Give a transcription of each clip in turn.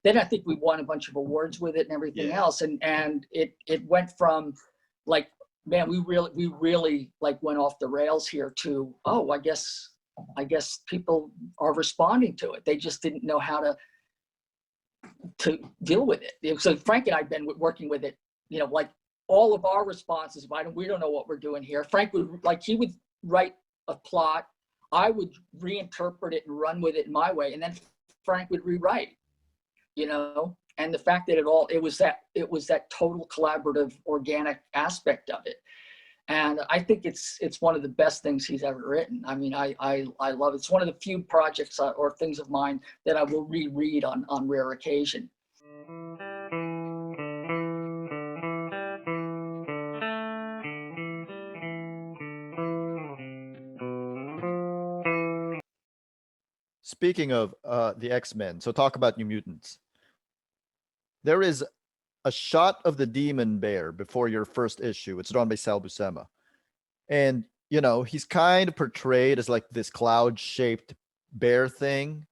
then I think we won a bunch of awards with it and everything else. And it went from like, man, we really like went off the rails here to, oh, I guess people are responding to it. They just didn't know how to deal with it. So Frank and I've been working with it, you know, like all of our responses, we don't know what we're doing here. Frank would, like, he would write a plot, I would reinterpret it and run with it in my way, and then Frank would rewrite, you know. And the fact that it was that total collaborative, organic aspect of it. And I think it's one of the best things he's ever written. I mean, I love it. It's one of the few projects or things of mine that I will reread on rare occasion. Speaking of the X-Men, so talk about New Mutants. There is a shot of the Demon Bear before your first issue. It's drawn by Sal Buscema. And, you know, he's kind of portrayed as like this cloud-shaped bear thing.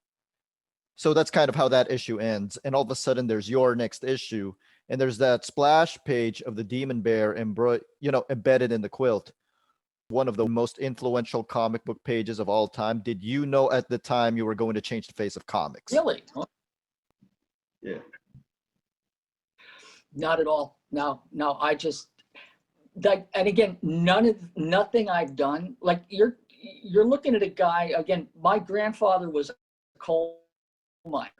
So that's kind of how that issue ends. And all of a sudden there's your next issue. And there's that splash page of the Demon Bear embedded in the quilt. One of the most influential comic book pages of all time. Did you know at the time you were going to change the face of comics? Really? Yeah. Not at all. No. I just, like, and again, nothing I've done, like you're looking at a guy, again, my grandfather was a coal miner.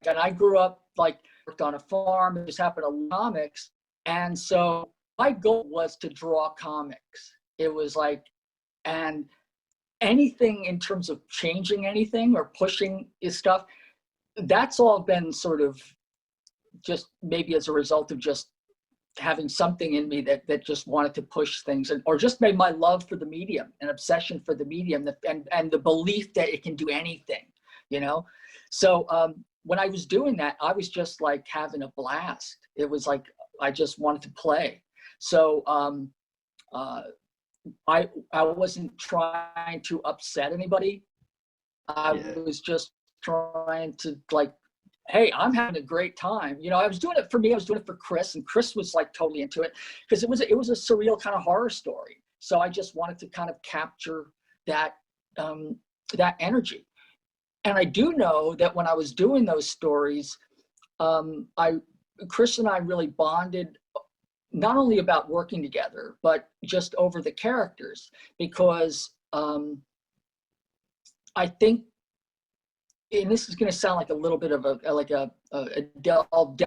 And I grew up, like, worked on a farm, it just happened to comics. And so my goal was to draw comics. It was like, and anything in terms of changing anything or pushing his stuff, that's all been sort of just maybe as a result of just having something in me that just wanted to push things, or just made my love for the medium, an obsession for the medium, and the belief that it can do anything, you know? So when I was doing that, I was just like having a blast. It was like, I just wanted to play. So I wasn't trying to upset anybody. I was just trying to, like, hey, I'm having a great time. You know, I was doing it for me. I was doing it for Chris, and Chris was like totally into it because it was a surreal kind of horror story. So I just wanted to kind of capture that that energy. And I do know that when I was doing those stories, Chris and I really bonded, not only about working together, but just over the characters, because I think, and this is going to sound like a little bit of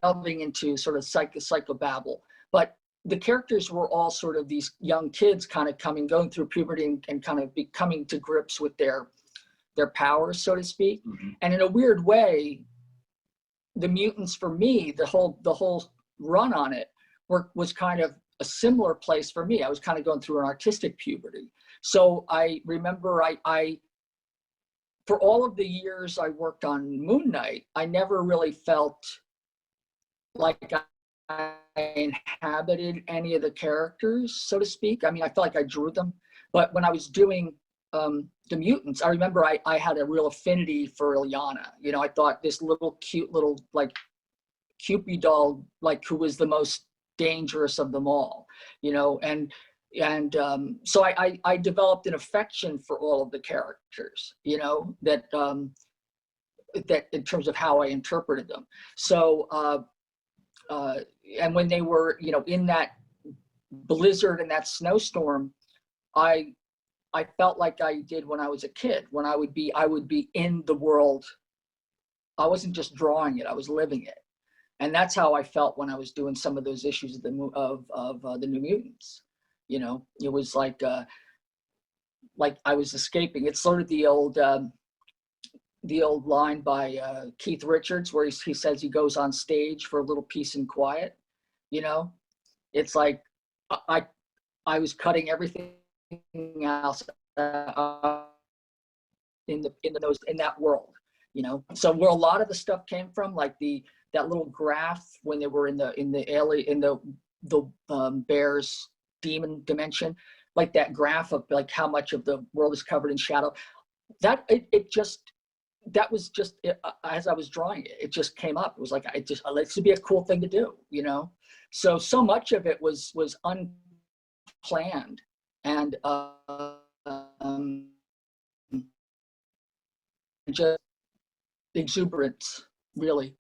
delving into sort of psychobabble, but the characters were all sort of these young kids kind of going through puberty and kind of coming to grips with their powers, so to speak. Mm-hmm. And in a weird way, the Mutants, for me, the whole run on it was kind of a similar place for me. I was kind of going through an artistic puberty. So I remember I for all of the years I worked on Moon Knight, I never really felt like I inhabited any of the characters, so to speak. I mean, I felt like I drew them. But when I was doing the Mutants, I remember I had a real affinity for Illyana. You know, I thought this little cute little, like, Cupid doll, like, who was the most dangerous of them all, you know, and so I developed an affection for all of the characters, you know, that in terms of how I interpreted them. So and when they were, you know, in that blizzard and that snowstorm, I felt like I did when I was a kid, when I would be in the world. I wasn't just drawing it, I was living it. And that's how I felt when I was doing some of those issues of the New Mutants. You know, it was like I was escaping. It's sort of the old line by Keith Richards, where he says he goes on stage for a little peace and quiet. You know, it's like I was cutting everything else in that world. You know, so where a lot of the stuff came from, like that little graph when they were in the bear's demon dimension, like that graph of like how much of the world is covered in shadow, that it just that was just as I was drawing it, it just came up. It was like, this would be a cool thing to do, you know? So much of it was unplanned and just exuberance, really.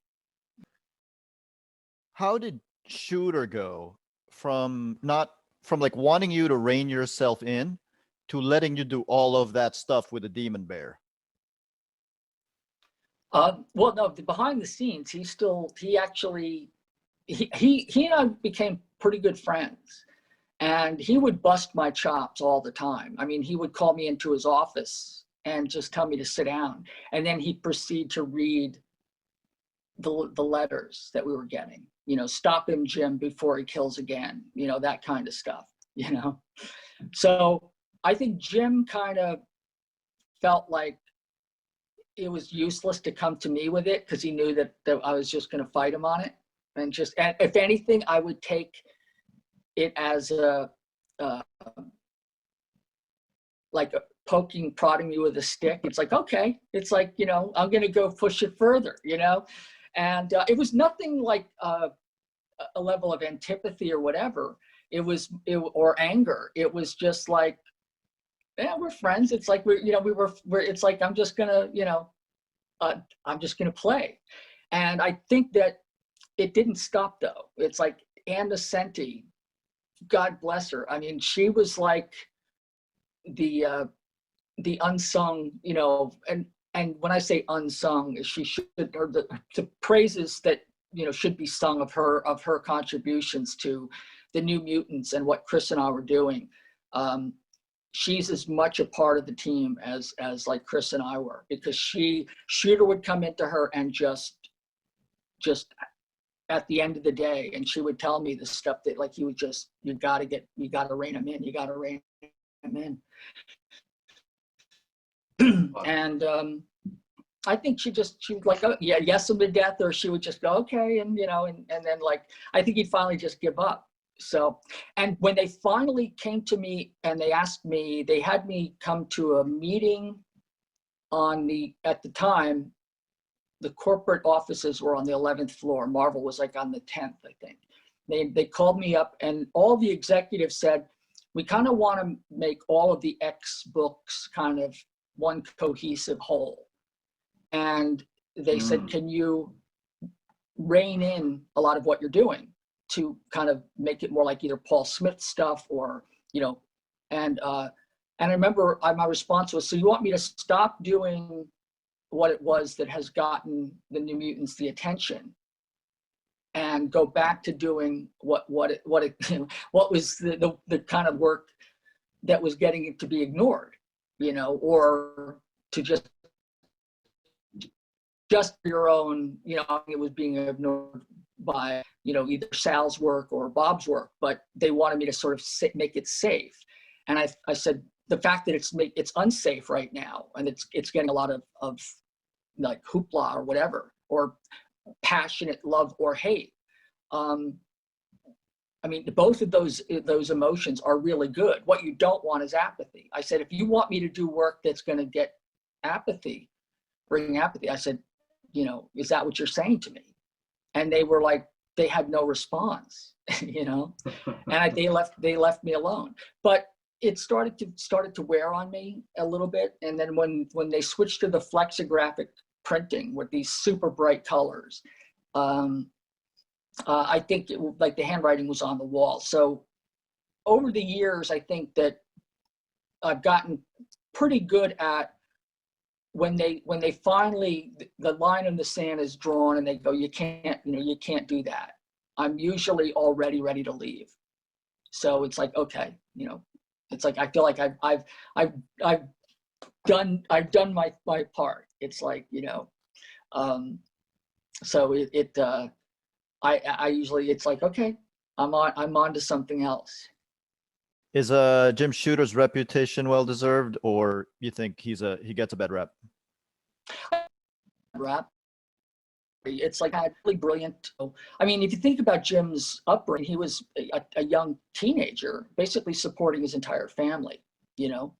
How did Shooter go from like wanting you to rein yourself in to letting you do all of that stuff with the demon bear? Well, no, behind the scenes, he and I became pretty good friends, and he would bust my chops all the time. I mean, he would call me into his office and just tell me to sit down, and then he'd proceed to read the letters that we were getting. You know, stop him, Jim, before he kills again. You know, that kind of stuff. You know, so I think Jim kind of felt like it was useless to come to me with it because he knew that I was just going to fight him on it, and if anything, I would take it as like a prodding me with a stick. It's like, okay, it's like, you know, I'm going to go push it further, you know, and it was nothing like a level of antipathy or whatever. Or anger. It was just like, yeah, we're friends. It's like it's like, I'm just gonna, you know, I'm just gonna play. And I think that it didn't stop though. It's like Anna Senti, God bless her. I mean, she was like the unsung, you know, and when I say unsung, she should, or the praises that, you know, should be sung of her contributions to the New Mutants and what Chris and I were doing. She's as much a part of the team as like Chris and I were, because Shooter would come into her and just at the end of the day, and she would tell me the stuff that, like, he would just, you gotta rein him in, and I think she would like, oh, yeah, yes him to death, or she would just go, okay, and you know, and then like, I think he'd finally just give up. So, and when they finally came to me and they asked me, they had me come to a meeting at the time, the corporate offices were on the 11th floor. Marvel was like on the 10th, I think. They called me up, and all the executives said, we kind of want to make all of the X books kind of one cohesive whole. And they said, can you rein in a lot of what you're doing to kind of make it more like either Paul Smith stuff or, you know, and I remember my response was, so you want me to stop doing what it was that has gotten the New Mutants the attention and go back to doing what was the kind of work that was getting it to be ignored, you know, or to just your own, you know, it was being ignored by, you know, either Sal's work or Bob's work, but they wanted me to sort of make it safe. And I said, the fact that it's unsafe right now, and it's getting a lot of like hoopla or whatever, or passionate love or hate. I mean, both of those emotions are really good. What you don't want is apathy. I said, if you want me to do work that's going to get bring apathy, I said, you know, is that what you're saying to me? And they were like, they had no response, you know, and they left me alone. But it started to wear on me a little bit. And then when they switched to the flexographic printing with these super bright colors, I think like the handwriting was on the wall. So over the years, I think that I've gotten pretty good at when they finally, the line in the sand is drawn and they go, you can't do that. I'm usually already ready to leave. So it's like, okay, you know, it's like, I feel like I've done my part. It's like, you know, so I usually, it's like, okay, I'm on to something else. Is Jim Shooter's reputation well deserved, or you think he gets a bad rap? Rap. It's like really brilliant. I mean, if you think about Jim's upbringing, he was a young teenager, basically supporting his entire family, you know,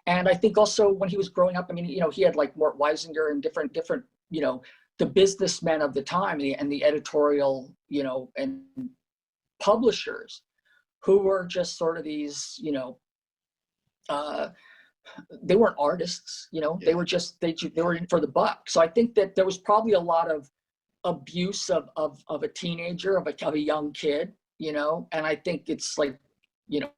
And I think also when he was growing up, I mean, you know, he had like Mort Weisinger and different, you know, the businessmen of the time and the editorial, you know, and publishers who were just sort of these, you know, they weren't artists, you know, they were just, they were in for the buck. So I think that there was probably a lot of abuse of a teenager, of a young kid, you know, and I think it's like, you know,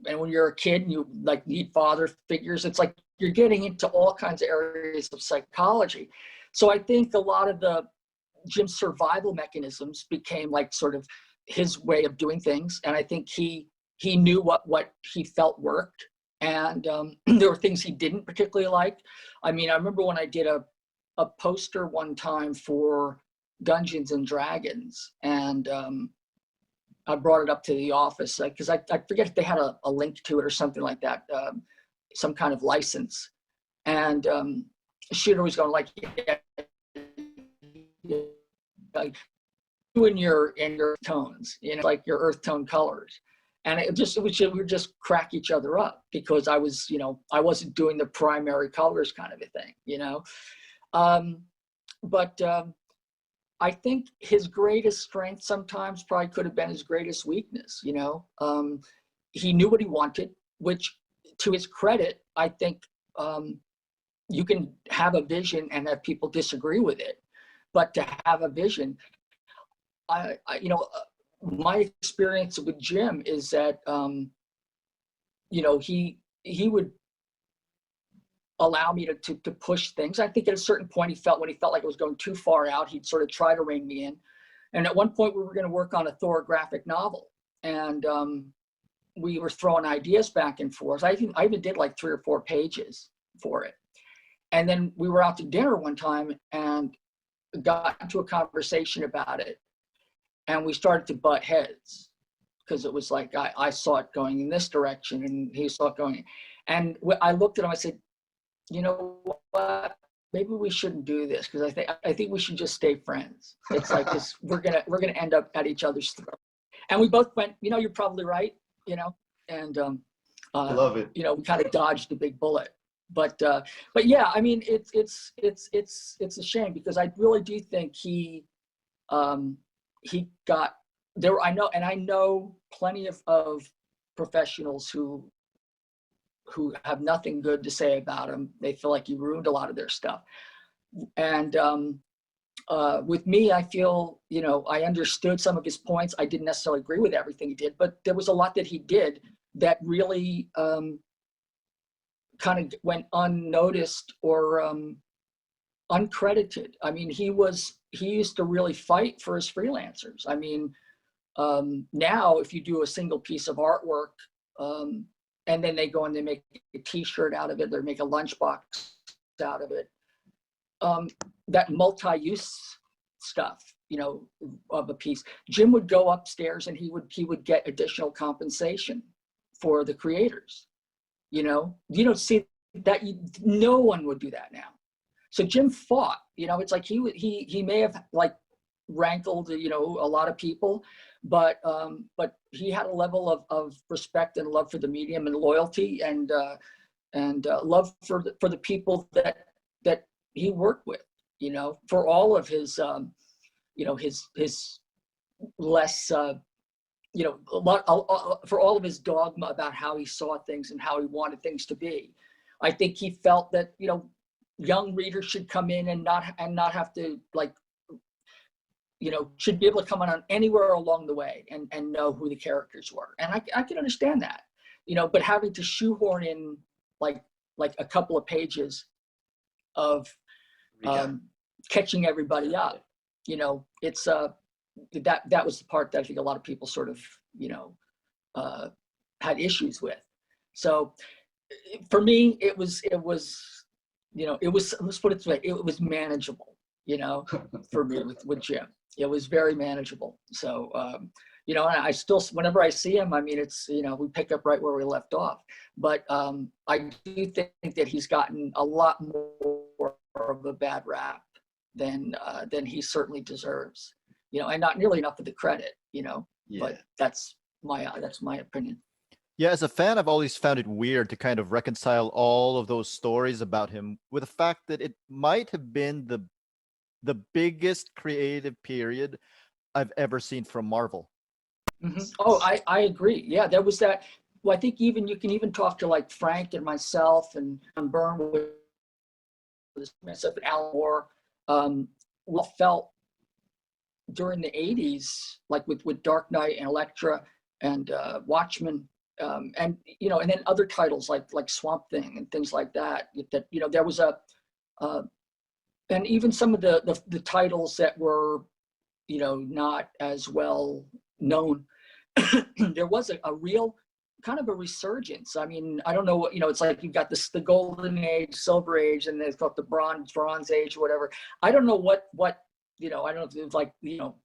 and when you're a kid and you like need father figures, it's like you're getting into all kinds of areas of psychology. So I think a lot of Jim's survival mechanisms became like sort of his way of doing things. And I think he knew what he felt worked. And there were things he didn't particularly like. I mean, I remember when I did a poster one time for Dungeons and Dragons, and I brought it up to the office because I forget if they had a link to it or something like that, some kind of license. And she'd always go like, like you and your tones, you know, like your earth tone colors. And we would just crack each other up because I was, you know, I wasn't doing the primary colors kind of a thing, you know. But I think his greatest strength sometimes probably could have been his greatest weakness, you know. He knew what he wanted, which to his credit, I think you can have a vision and have people disagree with it. But to have a vision, I you know, my experience with Jim is that, you know, he would allow me to push things. I think at a certain point when he felt like it was going too far out, he'd sort of try to rein me in. And at one point we were going to work on a Thor graphic novel, and we were throwing ideas back and forth. I even did like 3 or 4 pages for it. And then we were out to dinner one time and got into a conversation about it. And we started to butt heads because it was like, I saw it going in this direction and he saw it going. And I looked at him, I said, you know what, maybe we shouldn't do this because I think we should just stay friends. It's like this, we're gonna end up at each other's throat. And we both went, you know, you're probably right, you know, and I love it. you know, we kind of dodged the big bullet. But yeah, I mean, it's a shame because I really do think he got there. I know plenty of professionals who have nothing good to say about him. They feel like he ruined a lot of their stuff. And with me, I feel, you know, I understood some of his points. I didn't necessarily agree with everything he did, but there was a lot that he did that really kind of went unnoticed or uncredited. I mean, he used to really fight for his freelancers. I mean, now if you do a single piece of artwork, and then they go and they make a t-shirt out of it, they make a lunchbox out of it, that multi-use stuff, you know, of a piece, Jim would go upstairs and he would get additional compensation for the creators. You don't see that. No one would do that now. So Jim fought, you know, it's like he may have like rankled, you know, a lot of people, but he had a level of respect and love for the medium and loyalty and love for the people that he worked with, you know, for all of his, you know, his less, you know, for all of his dogma about how he saw things and how he wanted things to be. I think he felt that, you know, young readers should come in and not have to, like, you know, should be able to come on anywhere along the way and know who the characters were. And I can understand that, you know, but having to shoehorn in like a couple of pages of catching everybody up, you know, it's that was the part that I think a lot of people sort of, you know, had issues with. So for me, it was, you know, let's put it this way, it was manageable, you know, for me with Jim. It was very manageable. So, you know, and I still, whenever I see him, I mean, it's, you know, we pick up right where we left off. But I do think that he's gotten a lot more of a bad rap than he certainly deserves. You know, and not nearly enough of the credit, you know, Yeah. but that's my opinion. Yeah, as a fan, I've always found it weird to kind of reconcile all of those stories about him with the fact that it might have been the biggest creative period I've ever seen from Marvel. Oh, I agree. Yeah, there was that. Well, I think even you can even talk to like Frank and myself and Byrne with myself and Alan Moore. We felt during the 80s, like with Dark Knight and Elektra and Watchmen, and you know, and then other titles like Swamp Thing and things like that. That you know, there was a, and even some of the titles that were, you know, not as well known. There was a real kind of a resurgence. I mean, I don't know what, you know, it's like you've got the golden age, silver age, and they've got the bronze age, or whatever. I don't know what, you know, I don't know if it was like, you know,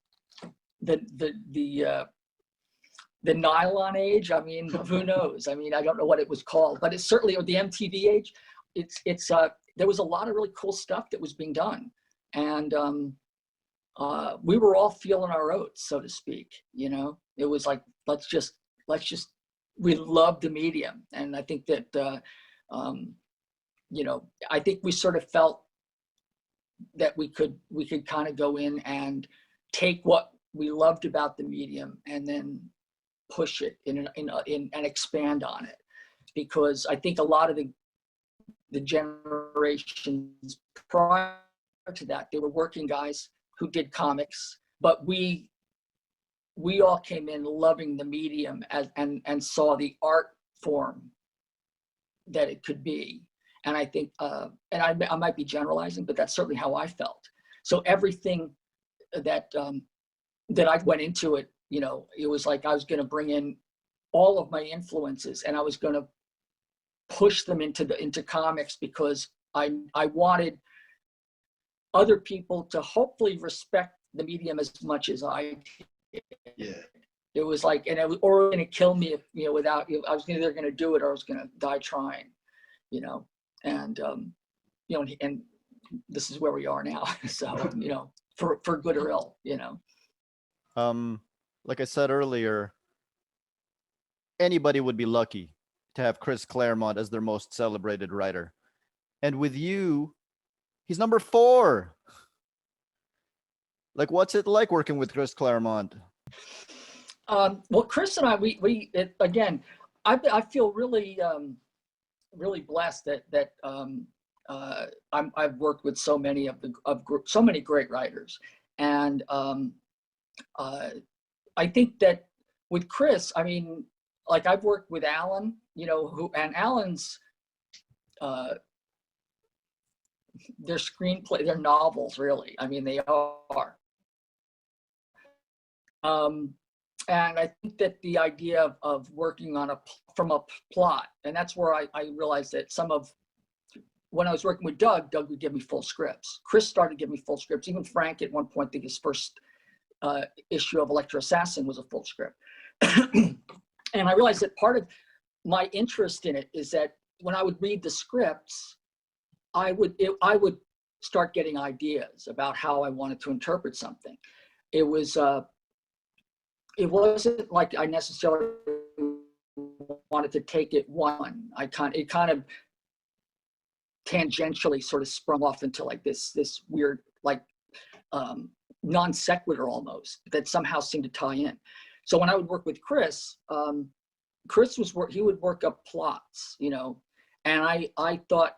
the nylon age. I mean, who knows? I mean, I don't know what it was called, but it's certainly, or the MTV age. There was a lot of really cool stuff that was being done. And we were all feeling our oats, so to speak. You know, it was like, let's just, we love the medium. And I think that, you know, I think we sort of felt that we could kind of go in and take what we loved about the medium and then push it in and expand on it. Because I think a lot of the generations prior to that, they were working guys who did comics, but we all came in loving the medium and saw the art form that it could be. And I think, and I might be generalizing, but that's certainly how I felt. So everything that I went into it, you know, it was like I was going to bring in all of my influences, and I was going to push them into comics, because I wanted other people to hopefully respect the medium as much as I did. Yeah. It was like, and it was, or going to kill me if, you know, without, I was either going to do it or I was going to die trying, you know, and, you know, and this is where we are now. So, you know, for good or ill, you know. Like I said earlier, anybody would be lucky to have Chris Claremont as their most celebrated writer. And with you, he's number 4. Like, what's it like working with Chris Claremont? Well, Chris and I, again, I feel really, really blessed that I've worked with so many so many great writers, and I think that with Chris, I mean, like I've worked with Alan, you know, and Alan's their screenplay, their novels, really. I mean, they are. And I think that the idea of working on from a plot, and that's where I realized that when I was working with Doug would give me full scripts. Chris started giving me full scripts. Even Frank at one point, I think his first issue of Elektra Assassin was a full script. And I realized that part of my interest in it is that when I would read the scripts, I would start getting ideas about how I wanted to interpret something. It wasn't like I necessarily wanted to take it one. It kind of tangentially sort of sprung off into like this weird, like non sequitur almost, that somehow seemed to tie in. So when I would work with Chris, Chris he would work up plots, you know, and I thought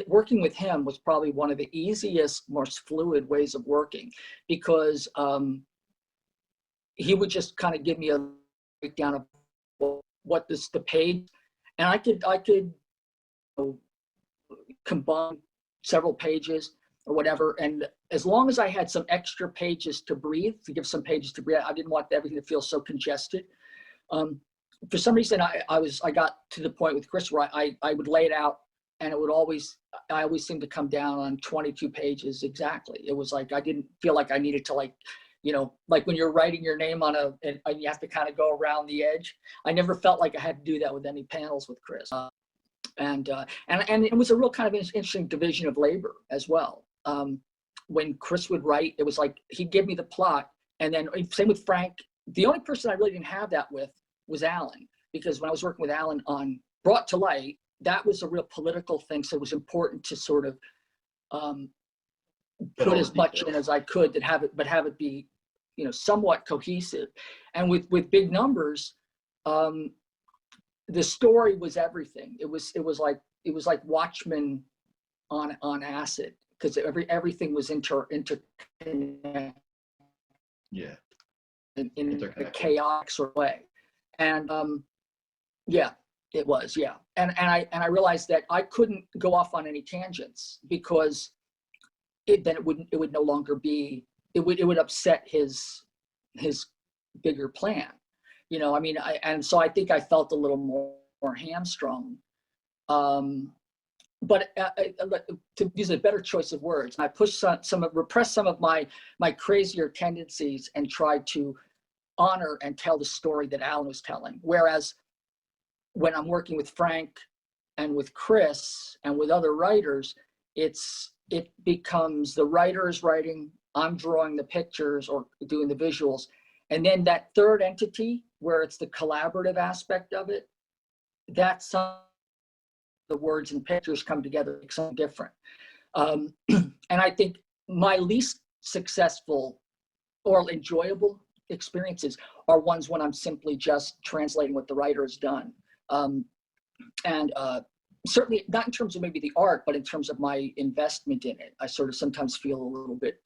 working with him was probably one of the easiest, most fluid ways of working, because he would just kind of give me a breakdown of what the page, and I could you know, combine several pages or whatever. And as long as I had some extra pages to breathe, I didn't want everything to feel so congested. For some reason, I got to the point with Chris where I would lay it out, and I always seemed to come down on 22 pages exactly. It was like I didn't feel like I needed to, like, you know, like when you're writing your name on and you have to kind of go around the edge. I never felt like I had to do that with any panels with Chris. And it was a real kind of interesting division of labor as well. When Chris would write, it was like he'd give me the plot, and then same with Frank. The only person I really didn't have that with was Alan, because when I was working with Alan on Brought to Light, that was a real political thing. So it was important to sort of put as much in as I could that have it be, you know, somewhat cohesive. And with Big Numbers, the story was everything. It was like Watchmen on acid, because everything was interconnected. Yeah. In a chaotic sort of way. And yeah, it was, yeah. And I realized that I couldn't go off on any tangents, because it would no longer be, it would upset his bigger plan. You know, I mean, so I think I felt a little more hamstrung. But to use a better choice of words, I pushed repressed some of my crazier tendencies and tried to honor and tell the story that Alan was telling. Whereas when I'm working with Frank and with Chris and with other writers, it becomes the writer is writing, I'm drawing the pictures or doing the visuals. And then that third entity, where it's the collaborative aspect of it, that's the words and pictures come together, make something different. And I think my least successful or enjoyable experiences are ones when I'm simply just translating what the writer has done. And certainly not in terms of maybe the art, but in terms of my investment in it. I sort of sometimes feel a little bit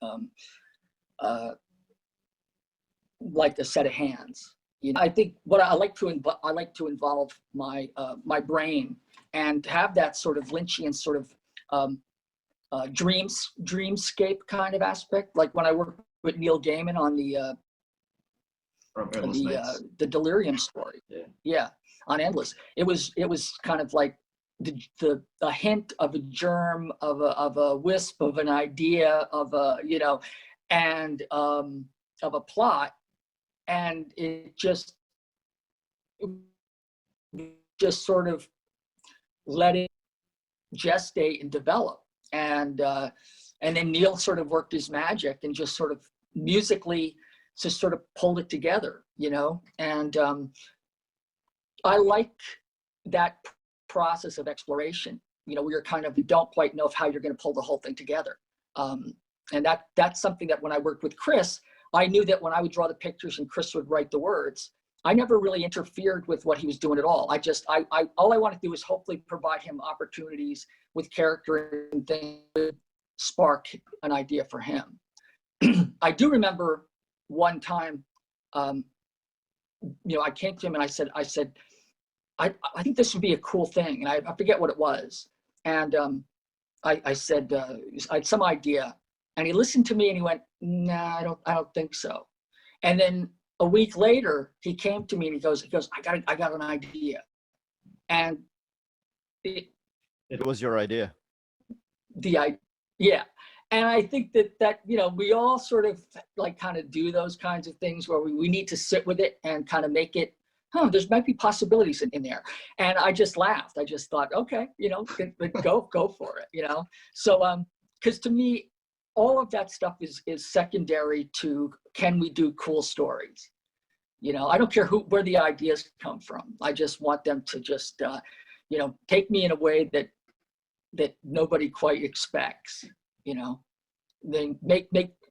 like a set of hands. You know, I think what I like to involve my my brain and have that sort of Lynchian sort of dreamscape kind of aspect. Like when I worked with Neil Gaiman on the Delirium story. Yeah, on Endless. It was kind of like the hint of a germ of a wisp of an idea of a, you know, and of a plot, and it just sort of let it gestate and develop, and then Neil sort of worked his magic and just sort of musically just sort of pulled it together, you know. And I like that process of exploration, you know, where you're kind of, you don't quite know how you're going to pull the whole thing together. And that's something that when I worked with Chris, I knew that when I would draw the pictures and Chris would write the words, I never really interfered with what he was doing at all. All I wanted to do was hopefully provide him opportunities with character and things that spark an idea for him. I do remember one time, you know, I came to him and I said, I think this would be a cool thing. And I forget what it was. And I said, I had some idea, and he listened to me and he went, nah, I don't think so. And then a week later, he came to me and he goes, I got an idea. And it was your idea. Yeah. And I think that, you know, we all sort of like kind of do those kinds of things where we need to sit with it and kind of make it, there's might be possibilities in there. And I just laughed. I just thought, okay, you know, go for it, you know? So, because to me, all of that stuff is secondary to, can we do cool stories? You know, I don't care where the ideas come from. I just want them to just, you know, take me in a way that nobody quite expects, you know. Then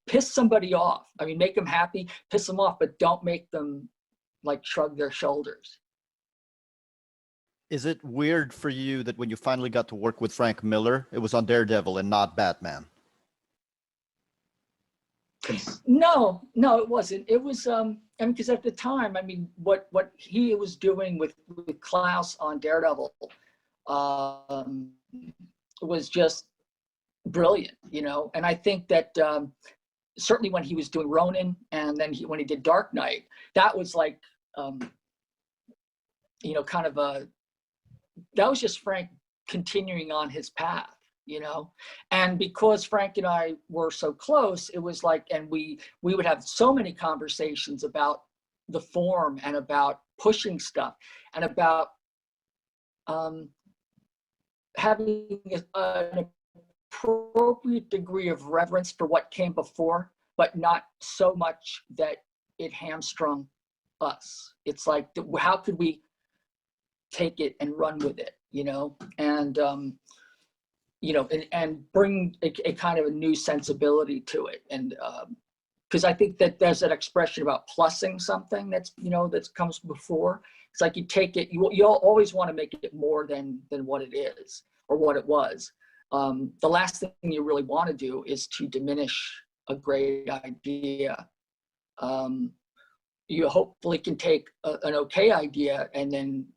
piss somebody off. I mean, make them happy, piss them off, but don't make them like shrug their shoulders. Is it weird for you that when you finally got to work with Frank Miller, it was on Daredevil and not Batman? No, it wasn't. It was, I mean, because at the time, I mean, what he was doing with Klaus on Daredevil was just brilliant, you know. And I think that certainly when he was doing Ronin, and then when he did Dark Knight, that was like, you know, kind of that was just Frank continuing on his path, you know. And because Frank and I were so close, it was like, and we would have so many conversations about the form and about pushing stuff and about having an appropriate degree of reverence for what came before, but not so much that it hamstrung us. It's like, how could we take it and run with it, you know? And, you know, and bring a kind of a new sensibility to it. And, because I think that there's that expression about plussing something that's, you know, that comes before. It's like you take it, you always want to make it more than what it is or what it was. The last thing you really want to do is to diminish a great idea. You hopefully can take an okay idea and then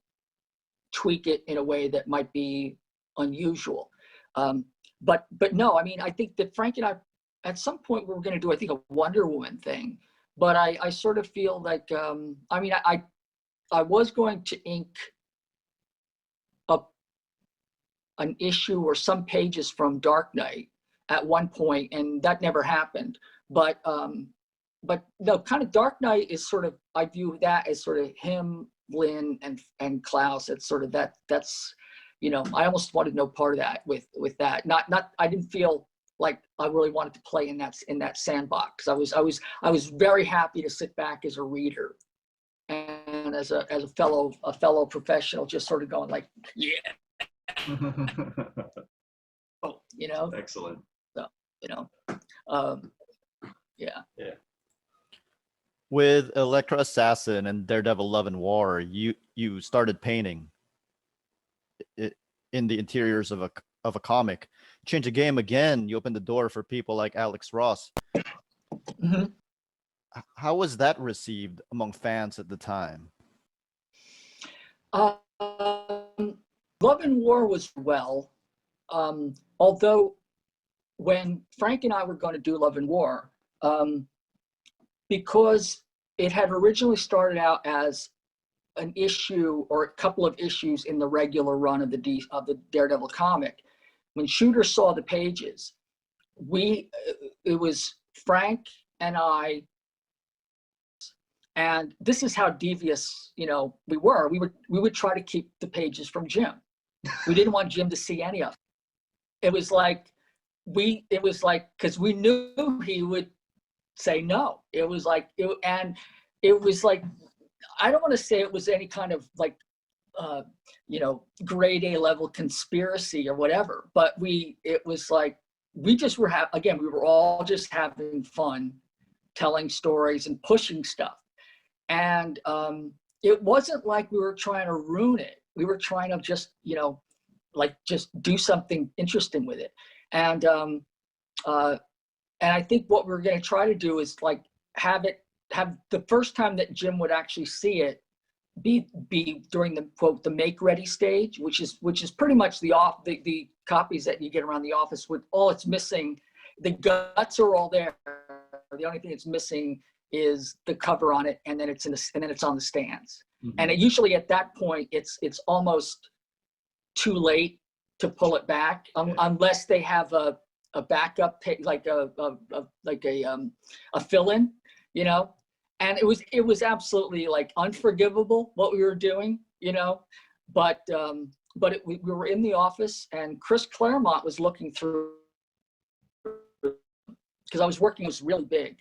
tweak it in a way that might be unusual. But no, I mean, I think that Frank and I, at some point we were going to do, I think, a Wonder Woman thing, but I sort of feel like, I mean, I was going to ink up an issue or some pages from Dark Knight at one point, and that never happened. But no, kind of Dark Knight is sort of, I view that as sort of him, Lynn, and Klaus. It's sort of that's, you know, I almost wanted no part of that with that. Not I didn't feel like I really wanted to play in that sandbox. I was very happy to sit back as a reader and as a fellow professional, just sort of going like, yeah, oh, you know. Excellent. So, you know, yeah. Yeah. With Elektra Assassin and Daredevil Love and War, you started painting in the interiors of a comic. Change the game again. You opened the door for people like Alex Ross. Mm-hmm. How was that received among fans at the time? Love and War was well, although when Frank and I were going to do Love and War, because it had originally started out as an issue or a couple of issues in the regular run of the Daredevil comic, when Shooter saw the pages, it was Frank and I, and this is how devious, you know, we were. We would try to keep the pages from Jim. We didn't want Jim to see any of it. It was like because we knew he would say no. It was like I don't want to say it was any kind of like you know, grade A level conspiracy or whatever, but it was like we just were we were all just having fun telling stories and pushing stuff. And it wasn't like we were trying to ruin it. We were trying to just, you know, like just do something interesting with it. And I think what we're going to try to do is like have the first time that Jim would actually see it be during the quote the make ready stage, which is pretty much the copies that you get around the office with all it's missing. The guts are all there. The only thing it's missing is the cover on it, and then it's on the stands. Mm-hmm. And usually at that point, it's almost too late to pull it back, unless they have a backup like a fill-in, you know. And it was absolutely like unforgivable what we were doing, you know. But we were in the office, and Chris Claremont was looking through, because I was working. It was really big.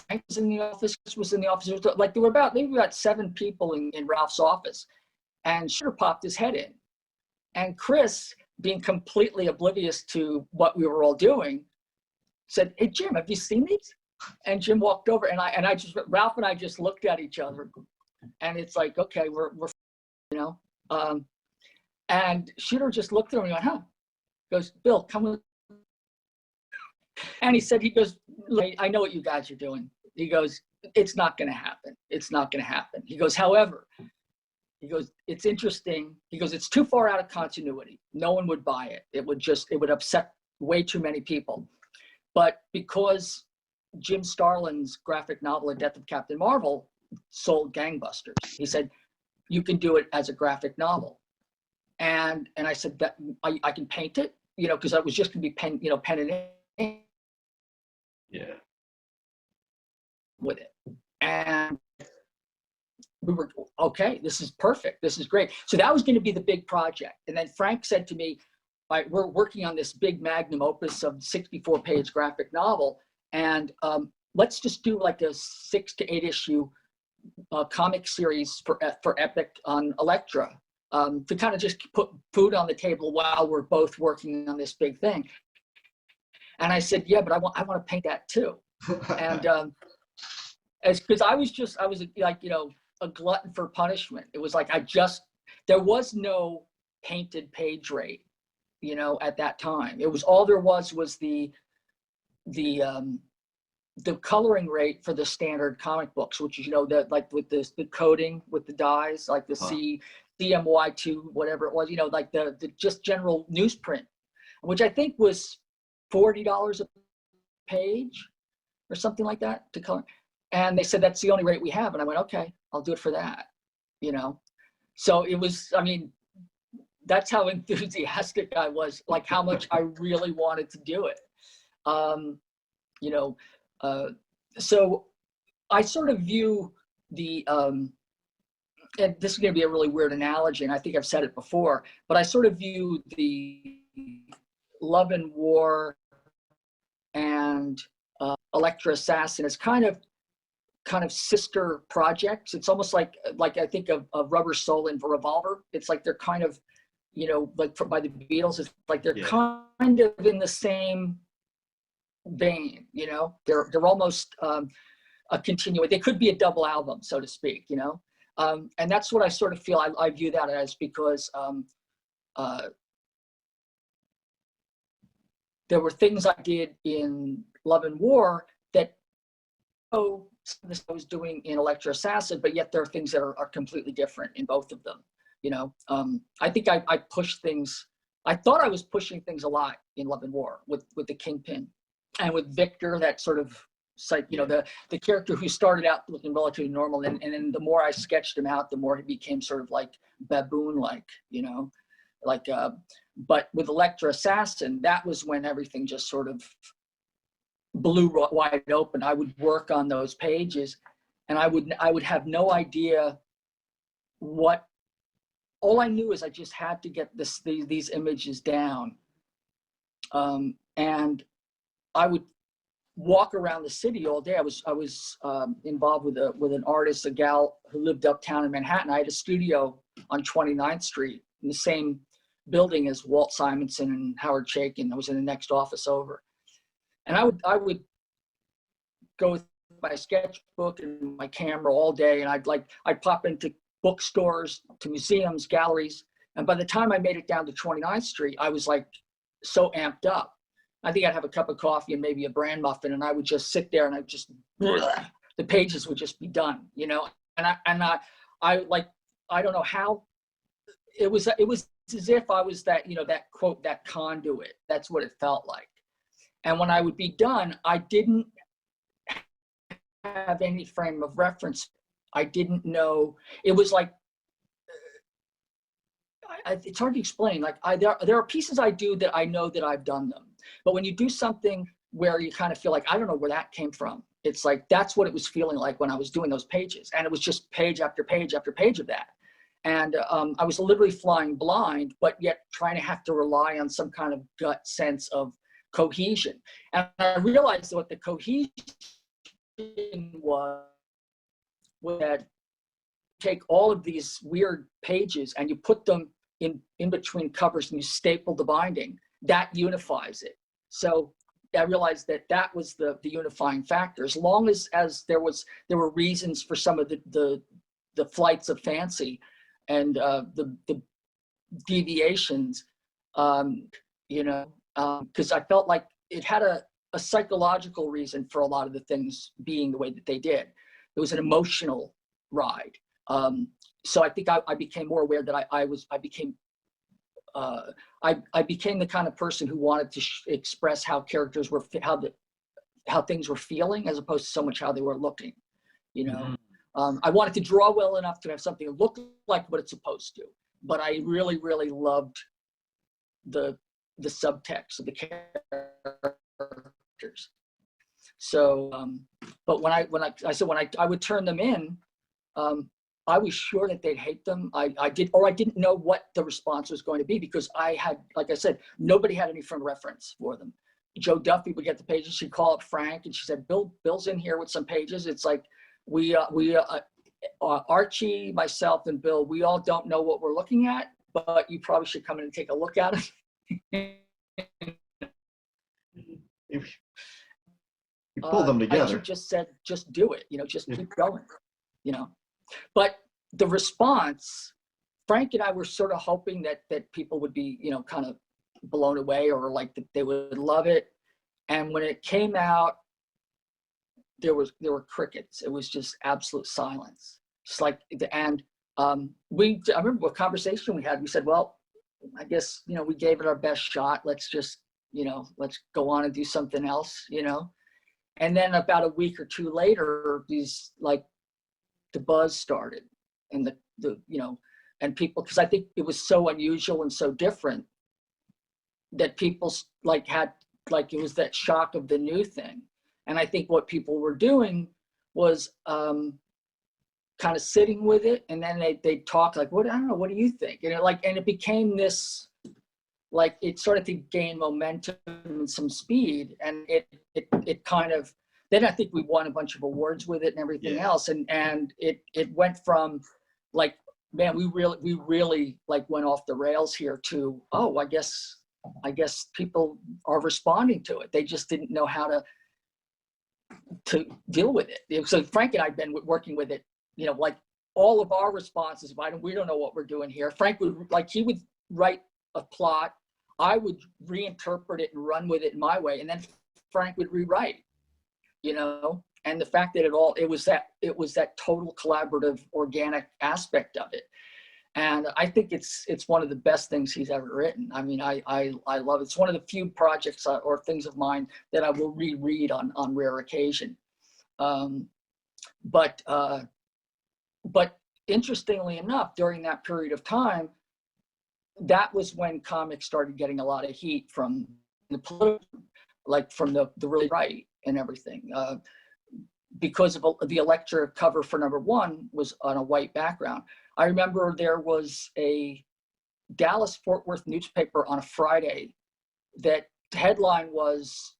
Frank was in the office. Chris was in the office. Like there were about 7 people in Ralph's office, and Shooter popped his head in, and Chris, being completely oblivious to what we were all doing, said, "Hey Jim, have you seen these?" And Jim walked over, and Ralph and I just looked at each other, and it's like, okay, we're you know, and Shooter just looked at him and went, "Huh?" He goes, "Bill, come with." And he goes, "I know what you guys are doing." He goes, "It's not going to happen. It's not going to happen." He goes, "However," he goes, "it's interesting." He goes, "It's too far out of continuity. No one would buy it. It would upset way too many people. But because Jim Starlin's graphic novel, A Death of Captain Marvel, sold gangbusters, he said, you can do it as a graphic novel." And I said, that I can paint it, you know, because I was just going to be pen and ink. Yeah. With it. And we were, okay, this is perfect. This is great. So that was going to be the big project. And then Frank said to me, all right, we're working on this big magnum opus of 64-page graphic novel. And let's just do like a 6 to 8 issue comic series for Epic on Elektra, to kind of just put food on the table while we're both working on this big thing. And I said, yeah, but I want to paint that too. And because I was like, you know, a glutton for punishment. It was like there was no painted page rate, you know, at that time. It was all there was the coloring rate for the standard comic books, which is, you know, that like with the coding with the dyes, like the CMY2, whatever it was, you know, like the just general newsprint, which I think was $40 a page or something like that to color. And they said, that's the only rate we have. And I went, okay, I'll do it for that, you know? So it was, I mean, that's how enthusiastic I was, like how much I really wanted to do it. You know, so I sort of view the, and this is going to be a really weird analogy, and I think I've said it before, but I sort of view the Love and War and Elektra Assassin as kind of sister projects. It's almost like I think of Rubber Soul and Revolver. It's like they're kind of, you know, like by the Beatles, it's like they're kind of in the same vein, you know. They're almost a continuation. They could be a double album, so to speak, you know. And that's what I sort of feel I view that as, because there were things I did in Love and War that this I was doing in Elektra Assassin, but yet there are things that are completely different in both of them. You know, I think I pushed things. I thought I was pushing things a lot in Love and War with the Kingpin, and with Victor, that sort of, like, you know, the character who started out looking relatively normal, and then the more I sketched him out, the more he became sort of like baboon-like, you know, like. But with Elektra Assassin, that was when everything just sort of blew wide open. I would work on those pages, and I would have no idea what. All I knew is I just had to get these images down, and I would walk around the city all day. I was involved with an artist, a gal who lived uptown in Manhattan. I had a studio on 29th Street in the same building as Walt Simonson and Howard Chaykin. I was in the next office over, and I would go with my sketchbook and my camera all day, and I'd pop into bookstores, to museums, galleries, and by the time I made it down to 29th Street, I was like so amped up. I think I'd have a cup of coffee and maybe a bran muffin, and I would just sit there, and the pages would just be done, you know. And I don't know how it was as if I was that, you know, that quote, that conduit. That's what it felt like. And when I would be done, I didn't have any frame of reference. I didn't know. It was like, it's hard to explain. Like there are pieces I do that I know that I've done them. But when you do something where you kind of feel like, I don't know where that came from, it's like, that's what it was feeling like when I was doing those pages. And it was just page after page after page of that. And I was literally flying blind, but yet trying to have to rely on some kind of gut sense of cohesion. And I realized what the cohesion was that take all of these weird pages and you put them in between covers and you staple the binding, that unifies it. So I realized that was the unifying factor. As long as there were reasons for some of the flights of fancy and the deviations, you know, because I felt like it had a psychological reason for a lot of the things being the way that they did. It was an emotional ride. So I think I became more aware that I became the kind of person who wanted to express how characters were, how things were feeling, as opposed to so much how they were looking, you know. Mm-hmm. I wanted to draw well enough to have something look like what it's supposed to, but I really, really loved the subtext of the characters. So, but when I would turn them in, I was sure that they'd hate them. I didn't know what the response was going to be, because I had, like I said, nobody had any frame reference for them. Joe Duffy would get the pages. She'd call up Frank and she said, Bill's in here with some pages. It's like, we Archie, myself, and Bill, we all don't know what we're looking at, but you probably should come in and take a look at it. You pull them together. Archie just said, just do it, just keep going, But the response, Frank and I were sort of hoping that people would be, kind of blown away, or like that they would love it. And when it came out, there were crickets. It was just absolute silence. Just like I remember what conversation we had. We said, well, I guess, we gave it our best shot. Let's just, let's go on and do something else, And then about a week or two later, the buzz started, and and people, because I think it was so unusual and so different that people had it was that shock of the new thing. And I think what people were doing was kind of sitting with it, and then they talk like, I don't know, what do you think? And it became this, it started to gain momentum and some speed, and it kind of, then I think we won a bunch of awards with it and everything else. And it went from man, we really went off the rails here to, oh, I guess people are responding to it. They just didn't know how to deal with it. So Frank and I have been working with it, all of our responses, we don't know what we're doing here. Frank would he would write a plot, I would reinterpret it and run with it in my way, and then Frank would rewrite, and the fact that it was that total collaborative, organic aspect of it. And I think it's one of the best things he's ever written. I mean, I love it. It's one of the few projects or things of mine that I will reread on rare occasion. But interestingly enough, during that period of time, that was when comics started getting a lot of heat from the political, from the really right and everything. Because of the Elektra cover for #1 was on a white background. I remember there was a Dallas-Fort Worth newspaper on a Friday that headline was,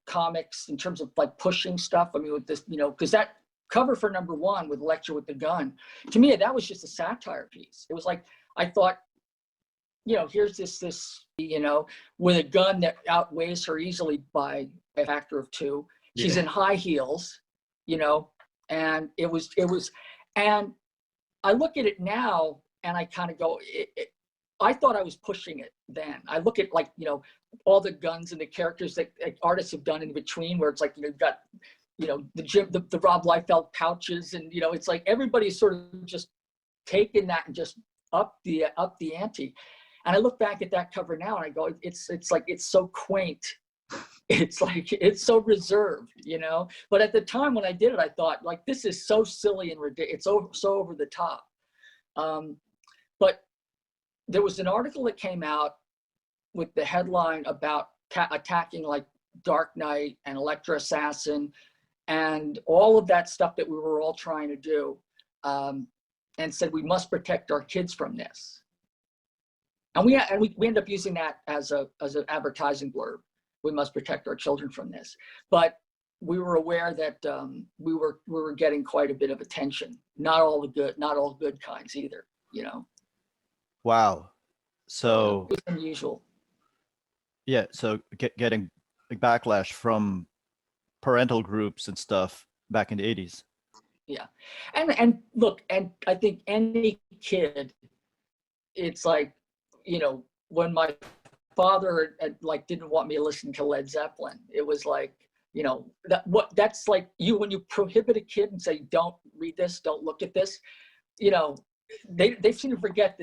comics in terms of pushing stuff. I mean, with this, because that cover for #1 with Elektra with the gun, to me, that was just a satire piece. It was I thought, here's this, with a gun that outweighs her easily by a factor of 2. She's in high heels, and it was, and I look at it now and I kind of go, I thought I was pushing it then. I look at all the guns and the characters that artists have done in between, where it's you've got, the Rob Liefeld pouches, and, it's everybody's sort of just taken that and just up the ante. And I look back at that cover now and I go, it's so quaint. It's so reserved, but at the time when I did it, I thought this is so silly and ridiculous. It's so over the top. But there was an article that came out with the headline about attacking Dark Knight and Elektra Assassin and all of that stuff that we were all trying to do, and said we must protect our kids from this. And we end up using that as an advertising blurb. We must protect our children from this. But we were aware that we were getting quite a bit of attention. Not all good kinds either, Wow. So it was unusual. Yeah. So getting backlash from parental groups and stuff back in the 80s. Yeah. And look, and I think any kid, it's when my father didn't want me to listen to Led Zeppelin, it was that's when you prohibit a kid and say, don't read this, don't look at this, they seem to forget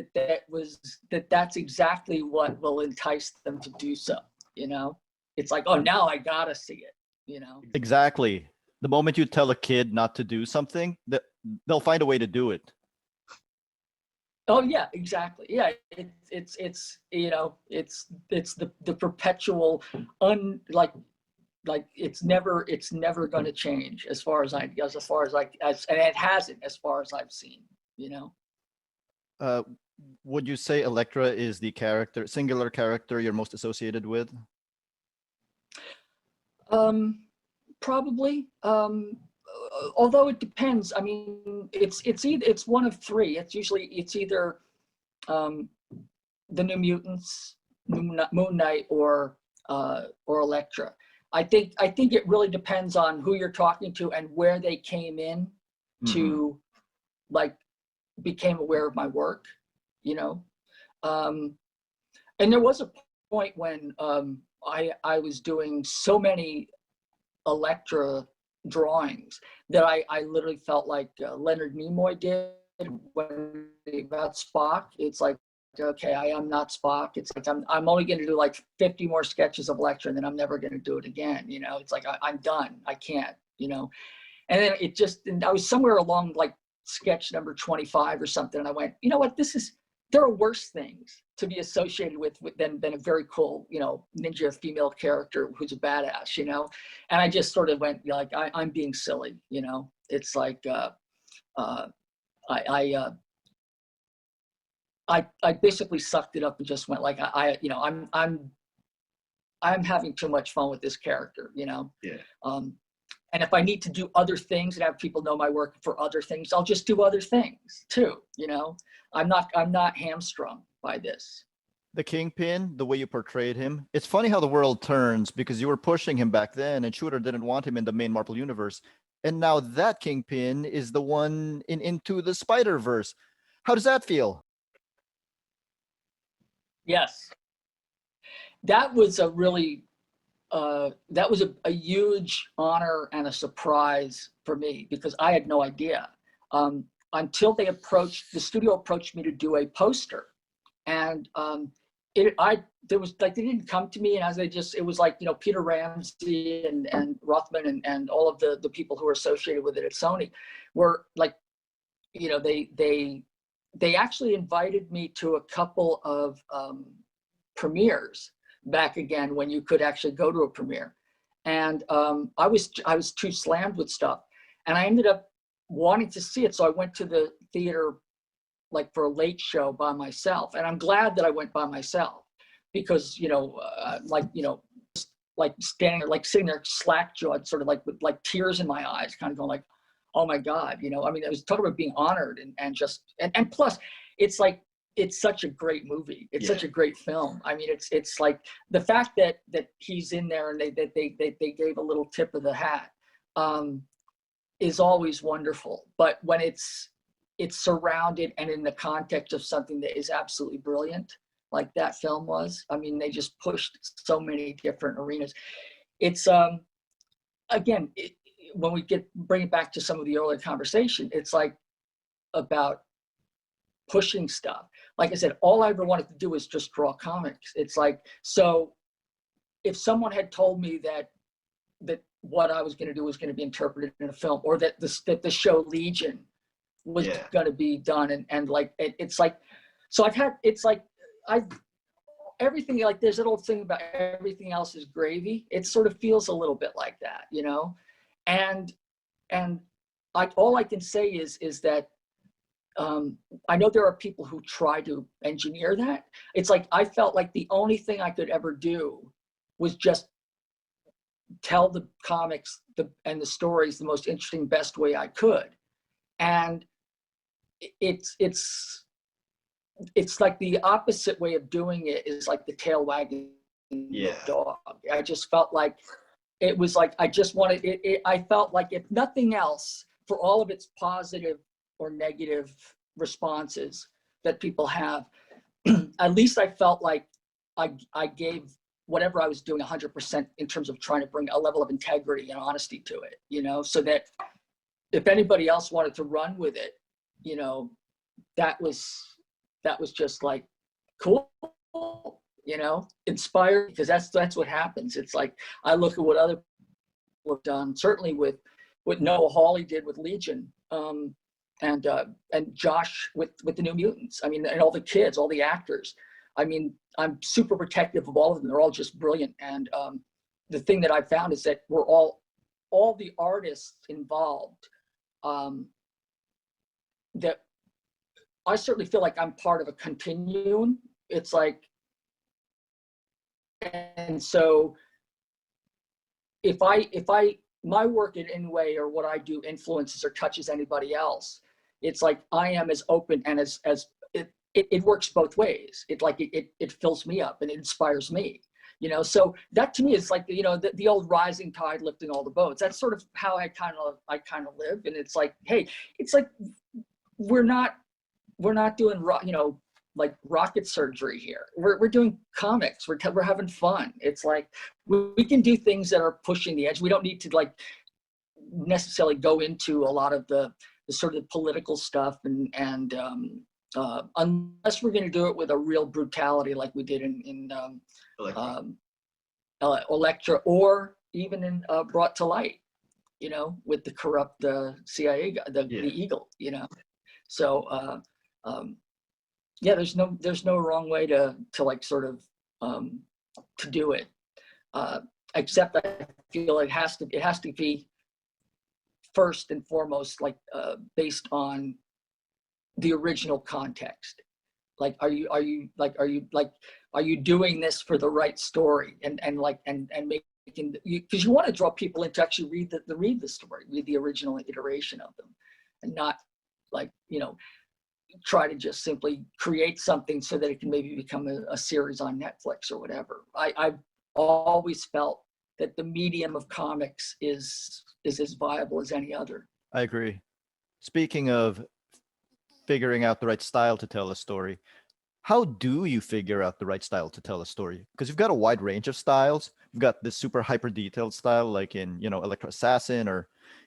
that's exactly what will entice them to do so. It's oh, now I gotta see it. Exactly. The moment you tell a kid not to do something, they'll find a way to do it. Oh yeah, exactly. Yeah, it's the perpetual it's never going to change as far as and it hasn't as far as I've seen. Would you say Elektra is the singular character you're most associated with? Probably. although it depends. I mean, it's one of three. It's either the New Mutants, Moon Knight, or Elektra. I think it really depends on who you're talking to and where they came in to like became aware of my work, you know. And there was a point when I was doing so many Elektra drawings that I literally felt like Leonard Nimoy did when about Spock. It's like, okay, I am not Spock. It's like I'm only going to do like 50 more sketches of Elektra, and then I'm never going to do it again. You know, it's like I'm done. I can't. You know, and then and I was somewhere along like sketch number 25 or something, and I went, you know what, there are worse things to be associated with than a very cool, you know, ninja female character who's a badass, you know. And I just sort of went like, I'm being silly, you know. It's like I basically sucked it up and just went like, you know, I'm having too much fun with this character, you know. Yeah. And if I need to do other things and have people know my work for other things, I'll just do other things too, you know. I'm not hamstrung by this. The Kingpin, the way you portrayed him, it's funny how the world turns, because you were pushing him back then and Shooter didn't want him in the main Marvel universe. And now that Kingpin is the one in Into the Spider-Verse. How does that feel? Yes. That was a really, that was a huge honor and a surprise for me, because I had no idea. Until the studio approached me to do a poster. And there was like, they didn't come to me, and it was like, you know, Peter Ramsey and Rothman and all of the people who were associated with it at Sony were like, you know, they actually invited me to a couple of premieres back again when you could actually go to a premiere. And I was too slammed with stuff, and I ended up wanting to see it. So I went to the theater like for a late show by myself. And I'm glad that I went by myself, because, you know, like, you know, like standing there, like sitting there slack-jawed, sort of like with like tears in my eyes, kind of going like, oh my God, you know, I mean, I was talking about being honored and plus it's like, it's such a great movie. It's such a great film. I mean, it's like the fact that he's in there and they gave a little tip of the hat is always wonderful. But when it's surrounded and in the context of something that is absolutely brilliant, like that film was, I mean, they just pushed so many different arenas. It's again, when we bring it back to some of the earlier conversation, it's like about pushing stuff. Like I said, all I ever wanted to do was just draw comics. It's like, so if someone had told me that what I was going to do was going to be interpreted in a film, or that the show Legion was going to be done, and like it's like, so everything, like there's that old thing about everything else is gravy. It sort of feels a little bit like that, you know. And like all I can say is that I know there are people who try to engineer that. It's like I felt like the only thing I could ever do was just tell the comics and the stories the most interesting, best way I could. And it's like the opposite way of doing it is like the tail wagging the dog. I just felt like it was like I just wanted it. I felt like, if nothing else, for all of its positive or negative responses that people have, at least I felt like I gave whatever I was doing 100% in terms of trying to bring a level of integrity and honesty to it, you know, so that if anybody else wanted to run with it, you know, that was just like cool, you know, inspired, because that's what happens. It's like I look at what other people have done, certainly with what Noah Hawley did with Legion, and Josh with the New Mutants. I mean, and all the kids, all the actors. I mean, I'm super protective of all of them. They're all just brilliant. And the thing that I found is that we're all the artists involved, that I certainly feel like I'm part of a continuum. It's like, and so if I my work in any way or what I do influences or touches anybody else, it's like I am as open and as it works both ways. It fills me up and it inspires me, you know. So that to me is like, you know, the old rising tide lifting all the boats. That's sort of how I kind of live. And it's like, hey, it's like we're not doing, you know, like rocket surgery here. We're doing comics. We're having fun. It's like we can do things that are pushing the edge. We don't need to like necessarily go into a lot of the sort of political stuff and unless we're going to do it with a real brutality like we did in Elektra, or even in Brought to Light, you know, with the corrupt CIA guy, the Eagle, you know. So yeah, there's no wrong way to like sort of to do it, except I feel it has to be first and foremost like based on the original context. Like, are you doing this for the right story and making, because you want to draw people in to actually read the story, read the original iteration of them, and not like, you know, try to just simply create something so that it can maybe become a series on Netflix or whatever. I've always felt that the medium of comics is as viable as any other. I agree. Speaking of figuring out the right style to tell a story, how do you figure out the right style to tell a story? Because you've got a wide range of styles. You've got this super hyper detailed style, like in, you know, Elektra Assassin,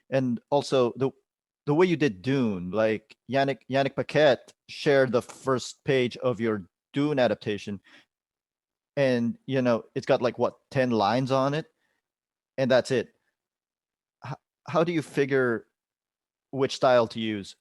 and also the way you did Dune, like Yannick Paquette shared the first page of your Dune adaptation, and, you know, it's got like what, 10 lines on it, and that's it. How do you figure which style to use?